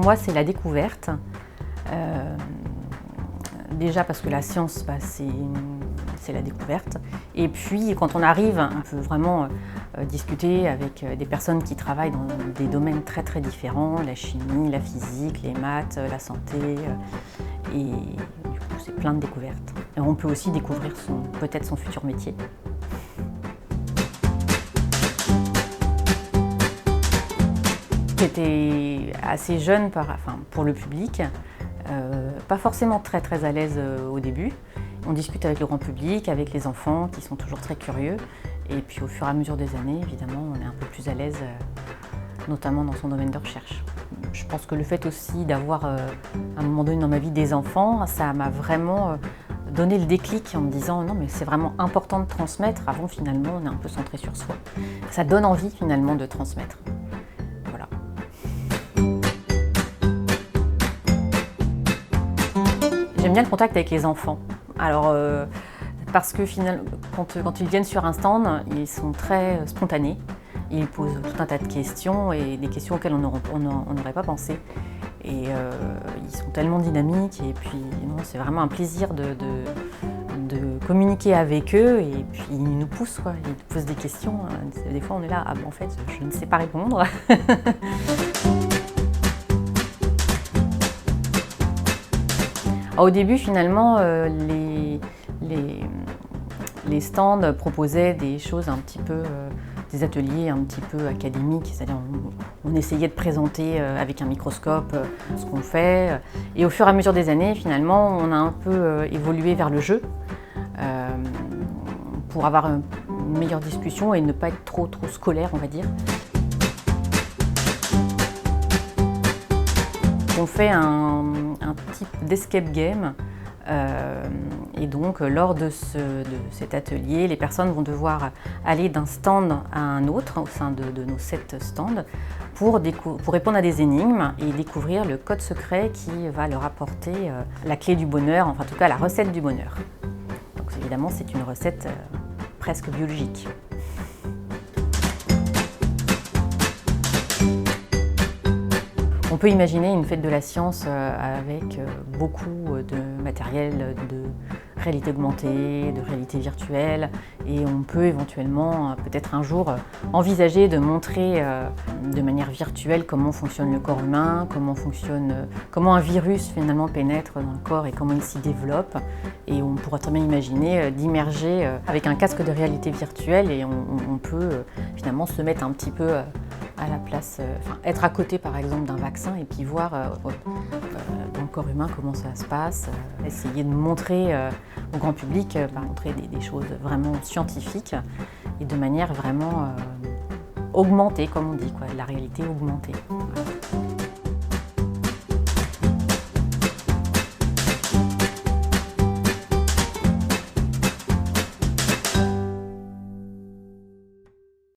pour moi, c'est la découverte. Déjà parce que la science, c'est la découverte. Et puis, quand on arrive, on peut vraiment discuter avec des personnes qui travaillent dans des domaines très très différents, la chimie, la physique, les maths, la santé. Et du coup, c'est plein de découvertes. Et on peut aussi découvrir peut-être son futur métier. J'étais assez jeune pour le public, pas forcément très à l'aise au début. On discute avec le grand public, avec les enfants qui sont toujours très curieux. Et puis au fur et à mesure des années, évidemment, on est un peu plus à l'aise, notamment dans son domaine de recherche. Je pense que le fait aussi d'avoir, à un moment donné dans ma vie, des enfants, ça m'a vraiment donné le déclic en me disant non mais c'est vraiment important de transmettre. Avant finalement, on est un peu centré sur soi. Ça donne envie finalement de transmettre. Voilà. J'aime bien le contact avec les enfants. Alors, parce que finalement, quand ils viennent sur un stand, ils sont très spontanés. Ils posent tout un tas de questions et des questions auxquelles on n'aurait pas pensé. Et ils sont tellement dynamiques et puis c'est vraiment un plaisir de communiquer avec eux et puis ils nous poussent, quoi. Ils nous posent des questions. Des fois on est là, en fait je ne sais pas répondre. Au début, finalement, les stands proposaient des choses un petit peu, des ateliers un petit peu académiques, c'est-à-dire on essayait de présenter avec un microscope ce qu'on fait. Et au fur et à mesure des années, finalement, on a un peu évolué vers le jeu pour avoir une meilleure discussion et ne pas être trop scolaire, on va dire. On fait un type d'escape game et donc lors de cet atelier, les personnes vont devoir aller d'un stand à un autre au sein de nos 7 stands pour répondre à des énigmes et découvrir le code secret qui va leur apporter la clé du bonheur, enfin en tout cas la recette du bonheur. Donc évidemment c'est une recette presque biologique. On peut imaginer une fête de la science avec beaucoup de matériel de réalité augmentée, de réalité virtuelle et on peut éventuellement, peut-être un jour, envisager de montrer de manière virtuelle comment fonctionne le corps humain, comment un virus finalement pénètre dans le corps et comment il s'y développe. Et on pourrait très bien imaginer d'immerger avec un casque de réalité virtuelle et on peut finalement se mettre un petit peu à la place, être à côté par exemple d'un vaccin et puis voir dans le corps humain comment ça se passe, essayer de montrer au grand public, montrer des choses vraiment scientifiques et de manière vraiment augmentée, comme on dit, la réalité augmentée. Voilà.